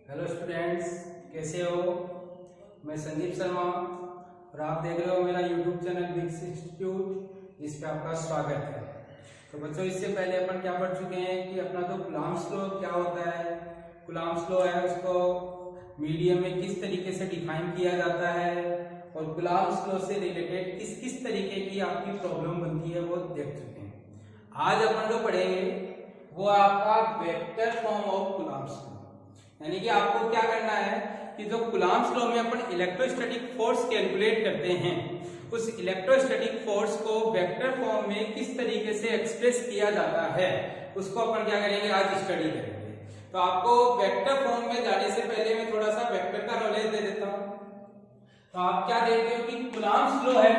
Hello students, कैसे हो। मैं संदीप शर्मा और आप देख रहे हो मेरा यूट्यूब चैनल बिग्स इंस्टीट्यूट, जिस पे आपका स्वागत है। तो बच्चों, इससे पहले अपन क्या पढ़ चुके हैं कि अपना जो कूलम्ब्स लॉ क्या होता है। कूलम्ब्स लॉ है, उसको मीडियम में किस तरीके से डिफाइन किया जाता है और कूलम्ब्स लॉ से रिलेटेड किस किस तरीके की आपकी प्रॉब्लम बनती है वो देख चुके हैं। आज अपन जो पढ़ेंगे वो आपका vector form of Coulomb's law, यानी कि आपको क्या करना है कि जो कूलम्ब्स लॉ में अपन इलेक्ट्रोस्टैटिक फोर्स कैलकुलेट करते हैं, उस इलेक्ट्रोस्टैटिक फोर्स को वेक्टर फॉर्म में किस तरीके से एक्सप्रेस किया जाता है, उसको अपन क्या करेंगे, आज स्टडी करेंगे। तो आपको वेक्टर फॉर्म में जाने से पहले मैं थोड़ा सा वेक्टर का नॉलेज दे देता हूं। तो आप क्या देखते हो कि कूलम्ब्स लॉ है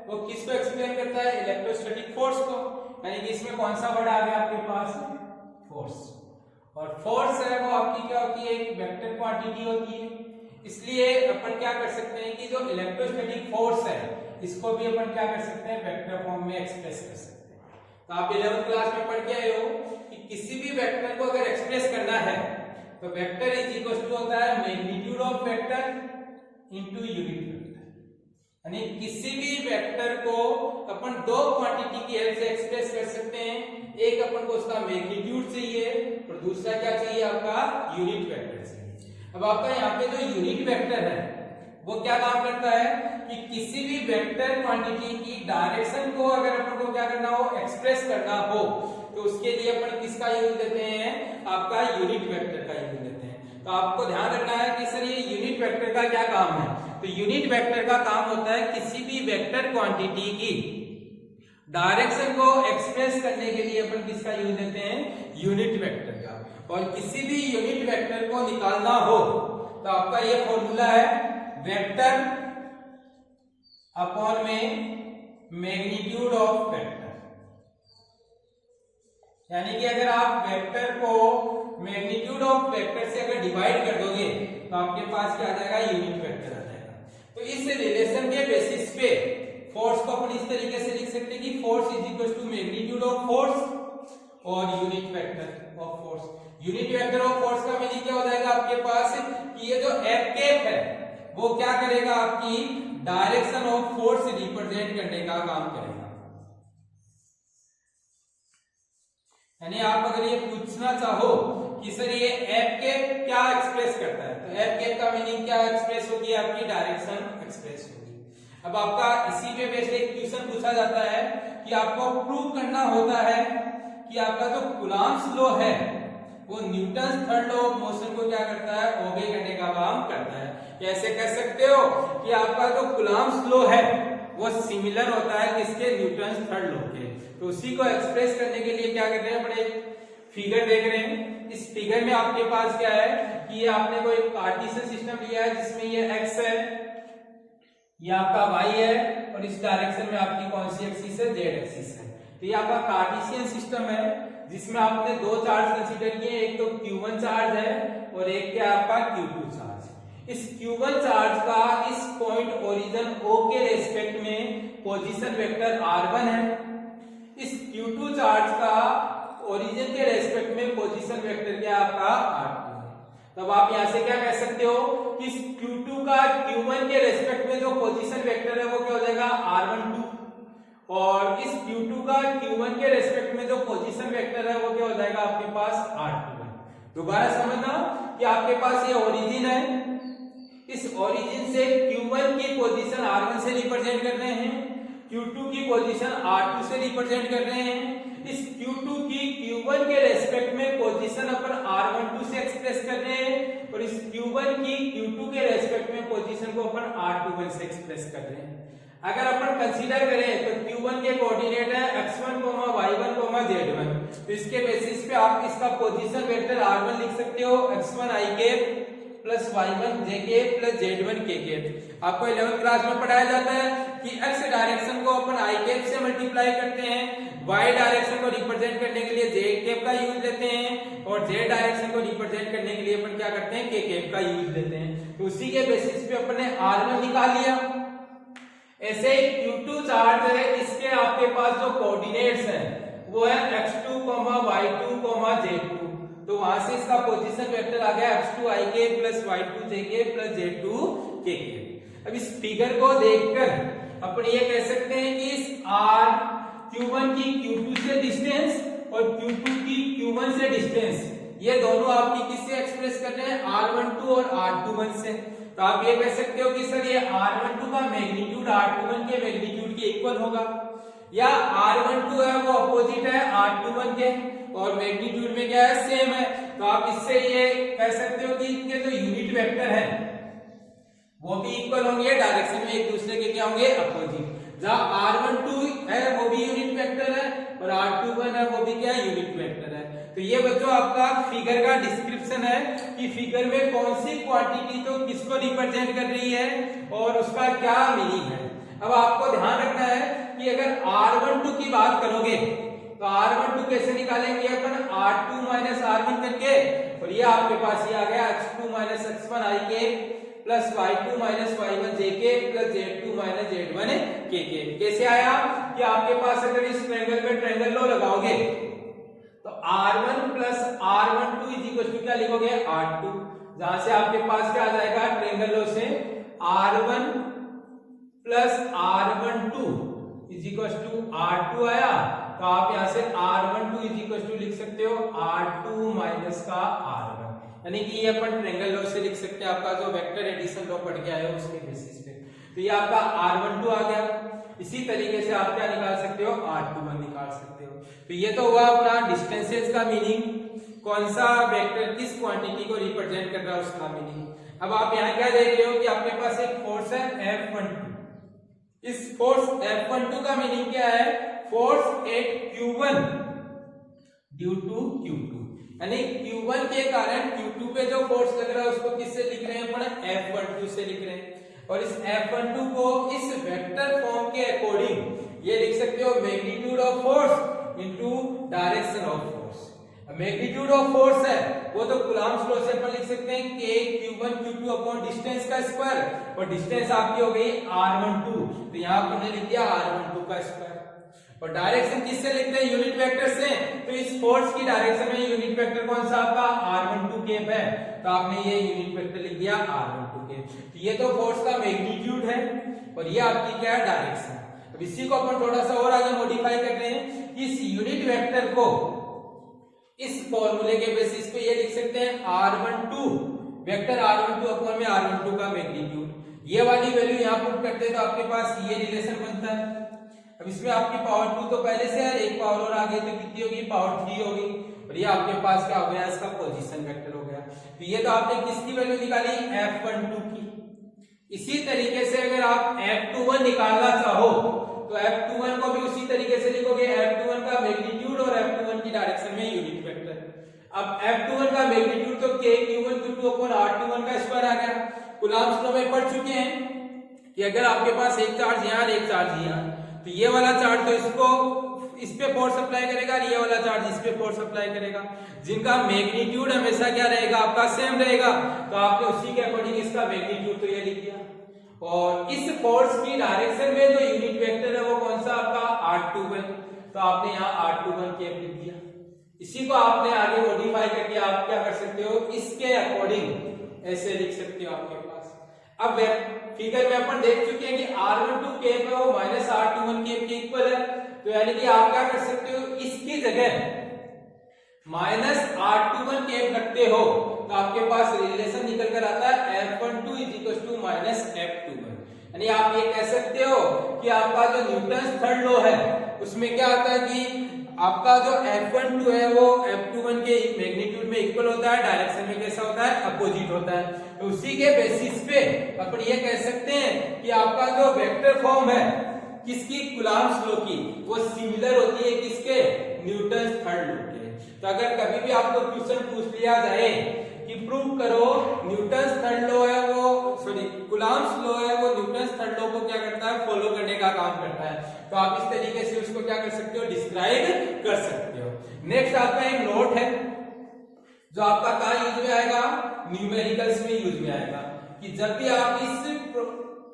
वो किसको एक्सप्लेन करता है, इलेक्ट्रोस्टैटिक फोर्स को। यानी कि इसमें कौन सा वर्ड आ गया आपके पास, फोर्स। और फोर्स है वो आपकी क्या होती है, एक वेक्टर क्वांटिटी होती है। इसलिए अपन क्या कर सकते हैं कि जो इलेक्ट्रोस्टैटिक फोर्स है इसको भी अपन क्या कर सकते हैं, वेक्टर फॉर्म में एक्सप्रेस कर सकते हैं। तो आप 11वीं क्लास में पढ़ के आए हो कि किसी भी वेक्टर को अगर एक्सप्रेस करना है तो वेक्टर इज इक्वल टू होता है magnitude of vector into unit vector. यानी किसी भी वेक्टर को अपन दो क्वांटिटी की हेल्प से एक्सप्रेस कर सकते हैं। एक अपन को उसका मैग्नीट्यूड चाहिए और दूसरा क्या चाहिए, आपका यूनिट वेक्टर चाहिए। अब आपका यहाँ पे जो यूनिट वेक्टर है वो क्या काम करता है कि किसी भी वेक्टर क्वांटिटी की डायरेक्शन को अगर अपन को क्या करना हो, एक्सप्रेस करना हो, तो उसके लिए अपन किसका यूज देते हैं, आपका यूनिट वेक्टर का यूज देते हैं। तो आपको ध्यान रखना है कि सर ये यूनिट वेक्टर का क्या काम है। तो यूनिट वेक्टर का काम होता है किसी भी वेक्टर क्वांटिटी की डायरेक्शन को एक्सप्रेस करने के लिए अपन किसका यूज देते हैं, यूनिट वेक्टर का। और किसी भी यूनिट वेक्टर को निकालना हो तो आपका ये फॉर्मूला है वेक्टर अपॉन में मैग्नीट्यूड ऑफ वेक्टर। यानी कि अगर आप वेक्टर को मैग्नीट्यूड ऑफ वेक्टर से अगर डिवाइड कर दोगे तो आपके पास क्या आ जाएगा, यूनिट वेक्टर आ जाएगा। तो इस रिलेशन के बेसिस पे फोर्स को अपन इस तरीके से लिख सकते हैं कि force is equal to magnitude of force और unit vector of force. Unit vector of force का मीनिंग क्या हो जाएगा आपके पास कि ये जो एफ कैप है वो क्या करेगा, आपकी डायरेक्शन ऑफ फोर्स रिप्रेजेंट करने का काम करेगा। यानी आप अगर ये पूछना चाहो कि सर ये एफ कैप क्या एक्सप्रेस करता है, तो एफ कैप का मीनिंग क्या एक्सप्रेस होगी, आपकी डायरेक्शन एक्सप्रेस होगी। अब आपका इसी पे बेस्ड एक क्वेश्चन पूछा जाता है कि आपको प्रूव करना होता है कि आपका जो कूलम्ब्स लॉ है वो Newton third law of motion को क्या करता है, ओबे करने का काम करता है। कैसे कह सकते हो कि आपका जो कूलम्ब्स लॉ है वो सिमिलर होता है किसके, न्यूटन थर्ड लॉ के। तो उसी को एक्सप्रेस करने के लिए क्या कर रहे हैं, अपने फिगर देख रहे हैं। इस फिगर में आपके पास क्या है कि ये आपने कोई कार्टेशियन सिस्टम लिया है जिसमें ये एक्स है, ये आपका y है और इस डायरेक्शन में आपकी कौन सी एक्सिस है, z एक्सिस है। तो ये आपका कार्टेशियन सिस्टम है जिसमें आपने दो चार्ज कंसीडर किए, एक तो q1 चार्ज है और एक क्या आपका q2 चार्ज। इस q1 चार्ज का इस पॉइंट ओरिजिन O के रेस्पेक्ट में पोजीशन वेक्टर r1 है। इस q2 चार्ज का ओरिजिन के रेस्पेक्ट में पोजीशन वेक्टर क्या आपका r2। तब आप यहां से क्या कह सकते हो कि इस q2 का q1 के रेस्पेक्ट में जो पोजीशन वेक्टर है वो क्या हो जाएगा, r12, और इस q2 का q1 के रेस्पेक्ट में जो पोजीशन वेक्टर है वो क्या हो जाएगा आपके पास, r21। दोबारा समझना कि आपके पास ये ओरिजिन है, इस ओरिजिन से q1 की पोजीशन r1 से रिप्रेजेंट कर रहे हैं, q2 की पोजीशन r2 से रिप्रेजेंट कर रहे हैं। इस q2 की q1 के रेस्पेक्ट में पोजीशन अपन r12 से एक्सप्रेस कर रहे हैं और इस q1 की q2 के रेस्पेक्ट में पोजीशन को अपन r21 से एक्सप्रेस कर रहे हैं। अगर अपन कंसीडर करें तो q1 के कोऑर्डिनेट है x1, y1, z1। तो इसके बेसिस पे आप इसका पोजीशन वेक्टर r1 लिख सकते हो, x1 i cap plus y1 j cap plus z1 k cap. आपको 11वीं क्लास में पढ़ाया जाता है कि x डायरेक्शन को अपन i कैप से मल्टीप्लाई करते हैं, y डायरेक्शन को रिप्रेजेंट करने के लिए j कैप का यूज लेते हैं और z डायरेक्शन को रिप्रेजेंट करने के लिए अपन क्या करते हैं, k कैप का यूज लेते हैं। तो उसी के बेसिस पे अपन ने r1 निकाल लिया। ऐसे ही q2 चार्ज है, इसके आपके पास जो कोऑर्डिनेट्स हैं वो है x2, y2, z2। तो वहां से इसका पोजीशन वेक्टर आ गया x2ik plus y2jk plus z2kk। अब इस फिगर को देखकर अपन ये कह सकते हैं कि इस r q1 की q2 से डिस्टेंस और q2 की q1 से डिस्टेंस, ये दोनों आपकी किससे एक्सप्रेस कर रहे हैं, r12 और r21 से। तो आप ये कह सकते हो कि सर ये r12 का मैग्नीट्यूड r21 के मैग्नीट्यूड के इक्वल होगा, या r12 है वो अपोजिट है r21 के और मैग्नीट्यूड में क्या है, सेम है। तो आप इससे ये कह सकते हो कि इनके जो यूनिट वेक्टर है वो भी इक्वल होंगे, डायरेक्शन में एक दूसरे के क्या होंगे, अपोजिट। जहां r12 है वो भी यूनिट वेक्टर है और r21 है वो भी क्या है, यूनिट वेक्टर है। तो ये बच्चों आपका फिगर का डिस्क्रिप्शन है कि फिगर में कौन सी क्वांटिटी तो किसको रिप्रेजेंट कर रही है और उसका क्या मीनिंग है। अब आपको ध्यान रखना है कि अगर r12 की बात करोगे तो r12 कैसे निकालेंगे अपन, r2 माइनस r1 करके, और ये आपके पास ये आ गया x2 minus x1 ik plus y2 minus y1 jk plus z2 minus z1 kk। कैसे आया कि आपके पास अगर इस ट्रायंगल में ट्रायंगल लॉ लगाओगे तो r1 plus r12 is equal to क्या लिखोगे, r2, जहां से आपके पास क्या आ जाएगा, ट्रायंगल लॉ से r1 plus r12 is equal to r2 आया। तो आप यहां से r12 इज इक्वल टू लिख सकते हो r2 माइनस का r1, यानी कि ये अपन ट्रायंगल लॉ से लिख सकते हैं, आपका जो वेक्टर एडिशन लॉ पढ़ के आए हो उसके बेसिस पे। तो ये आपका r12 आ गया। इसी तरीके से आप क्या निकाल सकते हो, r21 निकाल सकते हो। तो ये तो हुआ अपना डिस्टेंसेस का मीनिंग, कौन सा वेक्टर किस क्वांटिटी को रिप्रेजेंट कर रहा है उसका मीनिंग। अब आप यहाँ क्या देख रहे हो कि आपके पास एक फोर्स है F12। इस फोर्स F12 का मीनिंग क्या है, force at Q1 due to Q2, यानी Q1 के कारण Q2 पे जो फोर्स लग रहा है उसको किससे लिख रहे हैं अपन, F12 से लिख रहे हैं। और इस F12 को इस वेक्टर फॉर्म के अकॉर्डिंग ये लिख सकते हो magnitude of force into direction of force. Magnitude of force है वो तो कूलम्ब्स लॉ से अपन लिख सकते हैं k q1 q2 upon distance का स्क्वायर, और डिस्टेंस आपकी हो गई r12, तो यहाँ पर लिख दिया r12 का स्क्वायर। और डायरेक्शन किससे लिखते हैं, यूनिट वेक्टर से। तो इस फोर्स की डायरेक्शन में यूनिट वेक्टर कौन सा आपका, r12 केप है, तो आपने ये यूनिट वेक्टर लिख दिया r12 केप। तो ये तो फोर्स का मैग्नीट्यूड है और ये आपकी क्या है, डायरेक्शन। अब इसी को अपन थोड़ा सा और आगे मॉडिफाई कर रहे हैं, इस यूनिट वेक्टर को इस फॉर्मूले के बेसिस पे ये लिख सकते हैं r12 वेक्टर r12 अपॉन में r12 का मैग्नीट्यूड। ये वाली वैल्यू यहाँ पुट करते हैं तो आपके पास ये रिलेशन बनता है। अब इसमें आपकी पावर 2 तो पहले से है, एक पावर और आगे तो कितनी होगी, पावर 3 होगी, और ये आपके पास क्या हो गया, इसका पोजीशन वेक्टर हो गया। तो ये तो आपने किसकी वैल्यू निकाली, F12 की। इसी तरीके से अगर आप F21 निकालना चाहो तो F21 को भी उसी तरीके से लिखोगे, F21 का मैग्नीट्यूड और F21 की डायरेक्शन में यूनिट वेक्टर। अब F21 का मैग्नीट्यूड तो k q1 q2 upon r21 का स्क्वायर आ गया। कूलम्ब्स लॉ में पढ़ चुके हैं कि अगर आपके पास एक चार्ज यहाँ और एक चार्ज यहाँ, तो ये वाला चार्ज तो इसको इस पे फोर्स अप्लाई करेगा, ये वाला चार्ज इस पे फोर्स अप्लाई करेगा, जिनका मैग्नीट्यूड हमेशा क्या रहेगा, आपका सेम रहेगा। तो आपने उसी के अकॉर्डिंग इसका मैग्नीट्यूड तो ये लिख दिया। और इस फोर्स की डायरेक्शन में जो यूनिट वेक्टर है वो कौन सा आपका, r21, तो आपने यहाँ r21 केप लिख दिया। इसी को आपने आगे मॉडिफाई करके आप क्या कर सकते हो, इसके अकॉर्डिंग ऐसे लिख सकते हो आपके पास। अब फिगर में अपन देख चुके हैं कि r12 केप है वो माइनस r21 केप के इक्वल है, तो यानी कि आप क्या कर सकते हो, इसकी जगह माइनस r21 केप रखते हो तो आपके पास रिलेशन निकल कर आता है F12 is equal to minus F21। यानी आप ये कह सकते हो कि आपका जो न्यूटन थर्ड लॉ है उसमें क्या आता है कि आपका जो F12 है वो F21 के मैग्नीट्यूड में इक्वल होता है, डायरेक्शन में कैसा होता है, अपोजिट होता है। तो उसी के बेसिस पे अपन ये कह सकते हैं कि आपका जो वेक्टर फॉर्म है किसकी, कूलम्ब्स लॉ की, वो सिमिलर होती है किसके, न्यूटन थर्ड लॉ के। तो अगर कभी भी आपको क्वेश्चन पूछ लिया जाए कि प्रूव करो न्यूटन थर्ड लॉ है वो कूलम्ब्स लॉ है वो न्यूटन थर्ड लॉ को क्या करता है, फॉलो करने का काम करता है, तो आप इस तरीके से उसको क्या कर सकते हो, डिस्क्राइब कर सकते हो। नेक्स्ट आपका एक नोट है जो आपका कहाँ यूज में आएगा, न्यूमेरिकल्स में यूज में आएगा, कि जब भी आप इस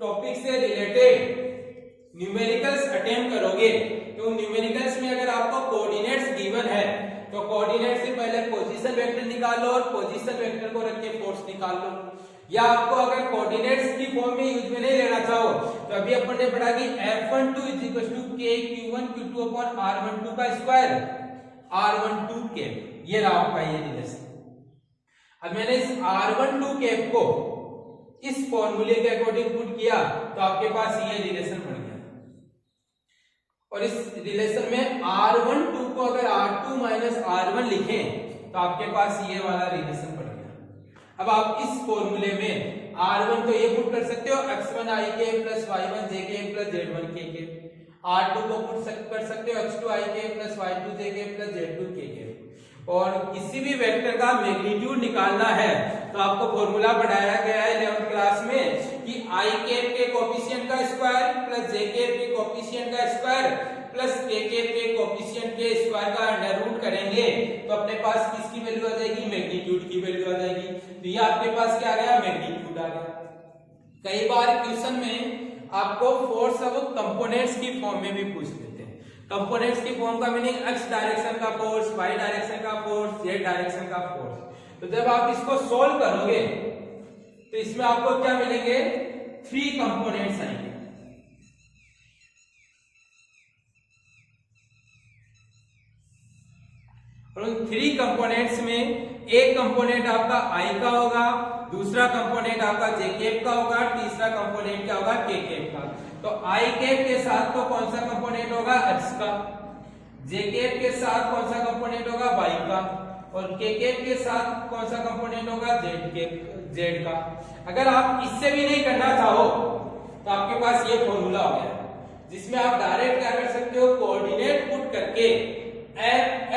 टॉपिक से रिलेटेड न्यूमेरिकल्स अटेम्प्ट करोगे तो न्यूमेरिकल्स में अगर आपको कोऑर्डिनेट्स गिवन है तो कोऑर्डिनेट से पहले पोजीशन वेक्टर निकाल लो और पोजीशन वेक्टर को रख के फोर्स निकाल लो। या आपको अगर कोऑर्डिनेट्स की फॉर्म में यूज में नहीं लेना चाहो तो अभी अपन ने पढ़ा कि F12 k q1 q2 upon r12 का स्क्वायर r12 कैप, ये रहा आपका ये रिलेशन। अब मैंने इस r12 कैप को इस फॉर्मूले के अकॉर्डिंग पुट किया तो आपके पास ये रिलेशन बन गया। और इस रिलेशन में r12 को अगर r2 माइनस r1 लिखें तो आपके पास ये वाला रिलेशन बन गया। अब आप इस फॉर्मूले में r1 तो ये पुट कर सकते हो x1 i k plus y1 j k plus z1 k के, r2 को पुट कर सकते हो x2 i k plus y2 j k plus z2 k के। और किसी भी वेक्टर का मैग्नीट्यूड निकालना है तो आपको फॉर्मूला पढ़ाया गया है 11th क्लास में कि i कैप के कोएफिशिएंट का स्क्वायर प्लस j कैप के कोएफिशिएंट का स्क्वायर प्लस k कैप के कोएफिशिएंट के स्क्वायर का अंडर रूट करेंगे तो अपने पास किसकी वैल्यू आ जाएगी, मैग्नीट्यूड की वैल्यू आ जाएगी। तो ये आपके पास क्या आ गया, मैग्नीट्यूड आ गया। कई बार क्वेश्चन में आपको फोर्स अब कंपोनेंट्स की फॉर्म में भी पूछ लेते हैं। कंपोनेंट्स की फॉर्म का मीनिंग x डायरेक्शन का फोर्स, y डायरेक्शन का फोर्स, z डायरेक्शन का फोर्स। तो जब आप इसको सोल्व करोगे तो इसमें आपको क्या मिलेंगे, 3 कंपोनेंट्स आएंगे। और उन 3 कंपोनेंट्स में एक कंपोनेंट आपका i का होगा, दूसरा कंपोनेंट आपका j कैप का होगा, तीसरा कंपोनेंट क्या होगा, k कैप का। तो i कैप के साथ तो कौन सा कंपोनेंट होगा, x का, j कैप के साथ कौन सा कंपोनेंट होगा, y का, और k कैप के साथ कौन सा कंपोनेंट होगा, z का। अगर आप इससे भी नहीं करना चाहो तो आपके पास ये फॉर्मूला हो गया जिसमें आप डायरेक्ट क्या कर सकते हो, कोऑर्डिनेट पुट करके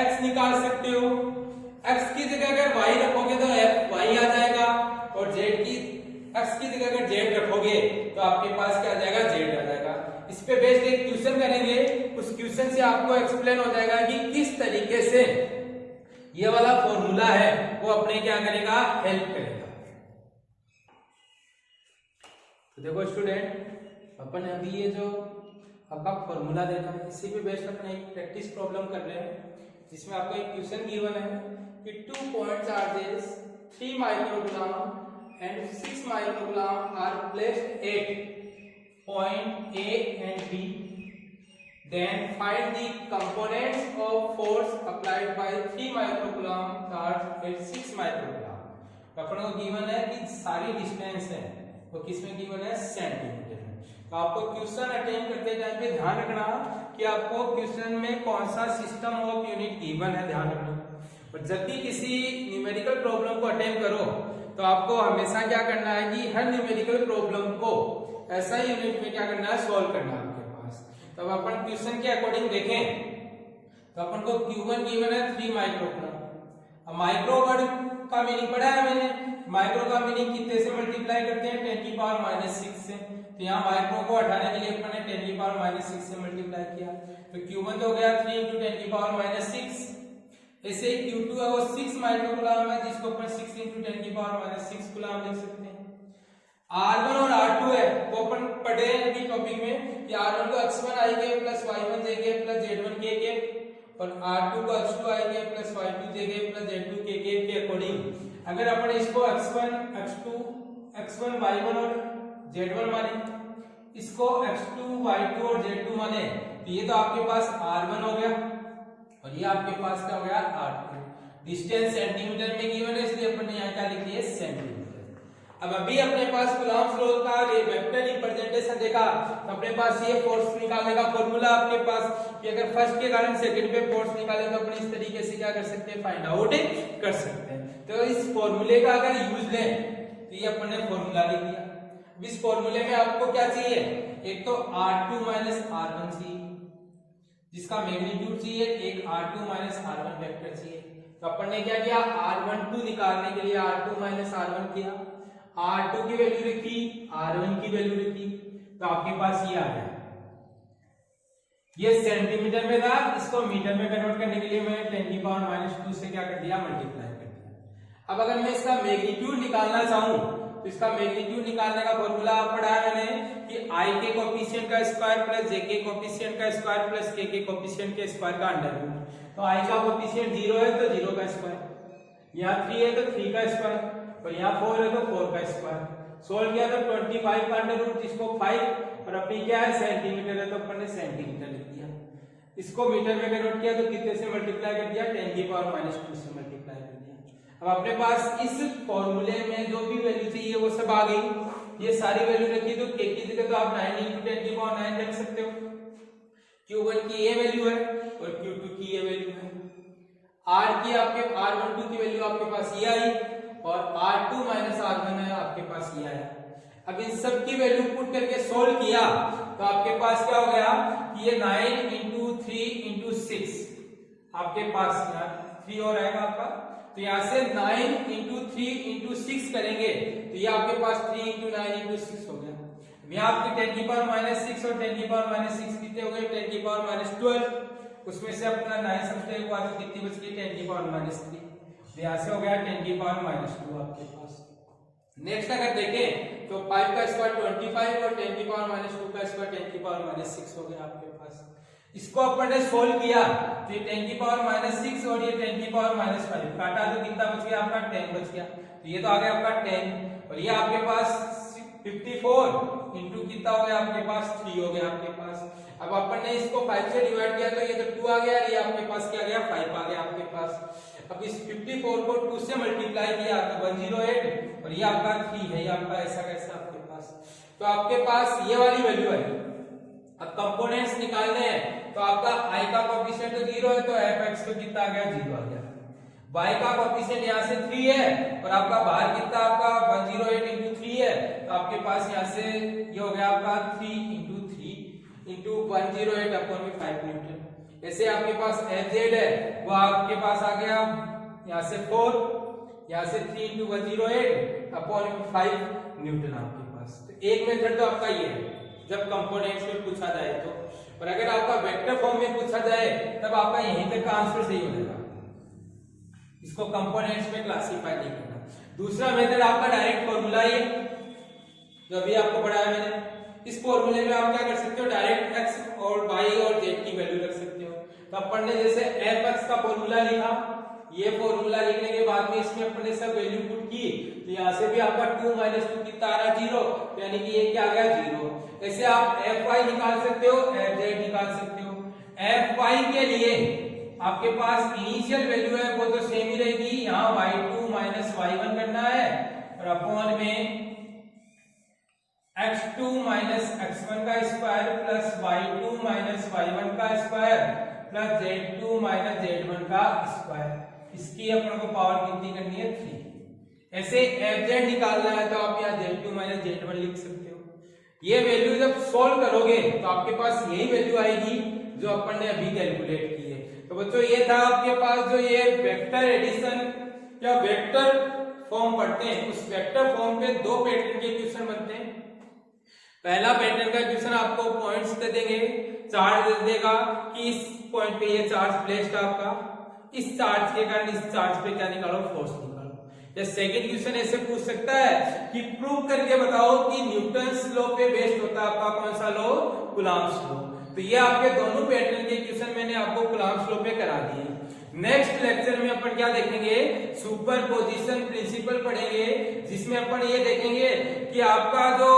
x निकाल सकते हो। x की जगह अगर y रखोगे तो y आ जाएगा और x की जगह अगर z रखोगे तो आपके पास क्या आ जाएगा, z आ जाएगा। इस पे बेस्ड एक क्वेश्चन करेंगे, उस क्वेश्चन से आपको एक्सप्लेन हो जाएगा कि किस तरीके से ये वाला फॉर्मूला है वो अपने क्या करेगा, हेल्प करेगा। तो देखो स्टूडेंट, अपन अभी ये जो आपका फॉर्मूला देखा है इसी पे बेस्ड अपन एक प्रैक्टिस प्रॉब्लम कर रहे हैं जिसमें आपको एक क्वेश्चन गिवन है कि 2 point charges 3 microgram and 6 microgram are placed at point A and B, then find the components of force applied by 3 microgram charge at 6 microgram। अपन को गिवन है कि सारी डिस्टेंस है वो किसमें गिवन है, सेंटीमीटर में। तो आपको क्वेश्चन अटेंड करते टाइम पे ध्यान रखना कि आपको क्वेश्चन में कौन सा सिस्टम ऑफ यूनिट गिवन है, ध्यान रखना। और जब भी किसी न्यूमेरिकल प्रॉब्लम को अटेंड करो तो आपको हमेशा क्या करना है कि हर न्यूमेरिकल प्रॉब्लम को ऐसा ही यूनिट में क्या करना है, सॉल्व करना है आपके पास। तो अब अपन क्वेश्चन के अकॉर्डिंग देखें तो अपन को Q1 गिवन है 3 माइक्रोग्राम। अब माइक्रो वर्ड का मीनिंग पढ़ा है मैंने, माइक्रो का मीनिंग कितने से मल्टीप्लाई करते हैं, 10 की पावर -6 से। तो यहाँ माइक्रो को हटाने के लिए अपन ने 10 की पावर -6 से मल्टीप्लाई किया। तो Q1 तो हो गया 3 × 10 की पावर -6। ऐसे ही Q2 है वो 6 माइक्रोग्राम है जिसको अपन 6 × 10 की पावर -6 कूलम लिख सकते हैं। R1 और R2 है वो अपन पढ़े हैं अभी टॉपिक में कि R1 को x1 i k plus y1 j k plus z1 k के, और R2 को x2 i k plus y2 j k plus z2 k के अकॉर्डिंग अगर अपन इसको x1 x1 y1 और z1 माने, इसको x2 y2 और z2 माने, तो ये तो आपके पास R1 हो गया और ये आपके पास क्या हो गया, R2। डिस्टेंस सेंटीमीटर में गिवन है इसलिए अपन ने यहाँ क्या लिख दिया, सेंटीमीटर। अब अभी अपने पास कूलम्ब्स लॉ का ये वेक्टर रिप्रेजेंटेशन देखा तो अपने पास ये फोर्स निकालने का फॉर्मूला आपके पास कि अगर फर्स्ट के कारण सेकंड पे फोर्स निकाले तो अपन इस तरीके से क्या कर सकते हैं, फाइंड आउट कर सकते हैं। तो इस फॉर्मूले का अगर यूज लें तो ये अपन ने फॉर्मूला लिख दिया। अब इस फॉर्मूले में आपको क्या चाहिए, एक तो R2 माइनस R1 चाहिए जिसका मैग्नीट्यूड चाहिए, एक R2 माइनस R1 वेक्टर चाहिए। तो अपन ने क्या किया, R12 निकालने के लिए R2 माइनस R1 किया, R2 की वैल्यू रखी, R1 की वैल्यू रखी, तो आपके पास ये आ गया। ये सेंटीमीटर में था, इसको मीटर में कन्वर्ट करने के लिए मैंने 10 की पावर -2 से क्या कर दिया, मल्टीप्लाई कर दिया। अब अगर मैं इसका मैग्नीट्यूड निकालना चाहूं तो इसका मैग्नीट्यूड निकालने का फॉर्मूला आप पढ़ा है मैंने कि i के कोएफिशिएंट का स्क्वायर प्लस j के कोएफिशिएंट का स्क्वायर प्लस k के कोएफिशिएंट के स्क्वायर का अंडर रूट। तो i का कोएफिशिएंट 0 है तो 0 का स्क्वायर, यहाँ 3 है तो 3 का स्क्वायर, और यहाँ 4 है तो 4 का स्क्वायर। सोल्व किया तो 25 का अंडर रूट, इसको 5 और अपनी क्या है सेंटीमीटर है तो अपन ने सेंटीमीटर लिख दिया। इसको मीटर में कन्वर्ट किया तो कितने से मल्टीप्लाई कर दिया, 10 की पावर -2 से मल्टीप्लाई कर दिया। अब अपने पास इस फॉर्मूले में जो भी वैल्यू चाहिए वो सब आ गई, ये सारी वैल्यू रखी तो k की जगह तो आप 9 × 10 की पावर 9 रख सकते हो। q1 की ये वैल्यू है और q2 की ये वैल्यू है। r12 की वैल्यू आपके पास ये आई और r2 - r1 है आपके पास ये आया। अब इन सब की वैल्यू पुट करके सोल्व किया तो आपके पास क्या हो गया कि ये 9 × 3 × 6 आपके पास यहाँ 3 और आएगा आपका, तो यहाँ से 9 × 3 × 6 करेंगे तो ये आपके पास 3 × 9 × 6 हो गया। यहाँ आपके 10 की पावर -6 और 10 की पावर -6 कितने हो गए, 10 की पावर -12, उसमें से अपना 9 सबसे हुआ तो कितनी बच गई, 10 की पावर -3, यहाँ से हो गया 10 की पावर -2 आपके पास। नेक्स्ट अगर देखें तो 5 का स्क्वायर 25 और 10 की पावर -2 का स्क्वायर 10 की पावर -6 हो गया आपके पास। इसको अपन ने सोल्व किया तो ये 10 की पावर -6 और ये 10 की पावर -5 काटा तो कितना बच गया आपका 10 बच गया, तो ये तो आ गया आपका 10 और ये आपके पास 54 इंटू कितना हो गया आपके पास 3 हो गया आपके पास। अब अपन ने इसको 5 से डिवाइड किया तो ये तो 2 आ गया और ये आपके पास क्या गया 5 आ गया आपके पास। अब इस 54 को 2 से मल्टीप्लाई किया तो 108 और ये आपका 3 है, ये आपका ऐसा कैसा आपके पास, तो आपके पास ये वाली वैल्यू है। अब कंपोनेंट्स निकालने हैं तो आपका i का कोएफिशिएंट तो 0 है तो fx तो कितना आ गया 0 आ गया, y का कोएफिशिएंट यहाँ से 3 है और आपका बाहर कितना आपका 108 × 3 है तो आपके पास यहाँ से ये हो गया आपका 3 × 3 × 108 अपॉन 5 न्यूटन। ऐसे आपके पास fz है वो आपके पास आ गया यहाँ से 4, यहाँ से 3 × 108 अपॉन 5 न्यूटन आपके पास। तो एक मेथड तो आपका ये है जब कंपोनेंट्स में पूछा जाए तो, और अगर आपका वेक्टर फॉर्म में पूछा जाए तब आपका यहीं तक का आंसर सही हो जाएगा, इसको कंपोनेंट्स में क्लासिफाई नहीं करना। दूसरा मेथड आपका डायरेक्ट फॉर्मूला है जो अभी आपको पढ़ाया मैंने। इस फॉर्मूले में आप क्या कर सकते हो, डायरेक्ट x और y और z की वैल्यू रख सकते हो। तो अपन ने जैसे fx का फॉर्मूला लिखा, ये फॉर्मूला लिखने के बाद में इसमें अपन ने सब वैल्यू पुट की तो यहाँ से भी आपका 2 - 2 कितना आ रहा 0, यानी कि ये क्या आ गया 0। ऐसे आप fy निकाल सकते हो, fz निकाल सकते हो। fy के लिए आपके पास इनिशियल वैल्यू है वो तो सेम ही रहेगी, यहाँ y2 - y1 करना है और अपॉन में x2 - x1 का स्क्वायर प्लस y2 - y1 का स्क्वायर प्लस z2 - z1 का स्क्वायर, इसकी अपन को पावर कितनी करनी है 3। ऐसे fz निकालना है तो आप यहाँ z2 - z1 लिख सकते हो। ये वैल्यू जब सॉल्व करोगे तो आपके पास यही वैल्यू आएगी जो अपन ने अभी कैलकुलेट की है। तो बच्चों ये था आपके पास जो ये वेक्टर एडिशन या वेक्टर फॉर्म पढ़ते हैं, उस वेक्टर फॉर्म पे 2 पैटर्न के क्वेश्चन बनते हैं। पहला पैटर्न का क्वेश्चन आपको पॉइंट्स दे देंगे, चार्ज दे देगा कि इस पॉइंट पे ये चार्ज प्लेस्ड आपका, इस चार्ज के कारण इस चार्ज पे क्या निकालो फोर्स निकालो। या सेकंड क्वेश्चन ऐसे पूछ सकता है कि प्रूव करके बताओ कि न्यूटन्स लॉ पे बेस्ड होता है आपका कौन सा लॉ, कूलॉम्स लॉ। तो ये आपके दोनों पैटर्न के क्वेश्चन मैंने आपको कूलॉम्स लॉ पे करा दिए। नेक्स्ट लेक्चर में अपन क्या देखेंगे, सुपरपोजिशन प्रिंसिपल पढ़ेंगे, जिसमें अपन ये देखेंगे कि आपका जो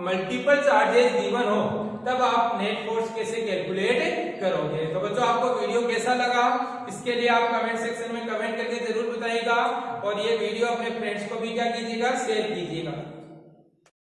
मल्टीपल चार्जेस गिवन हो तब आप नेट फोर्स कैसे कैलकुलेट करोगे। तो बच्चों आपको वीडियो कैसा लगा इसके लिए आप कमेंट सेक्शन में कमेंट करके जरूर बताइएगा और ये वीडियो अपने फ्रेंड्स को भी क्या कीजिएगा, शेयर कीजिएगा।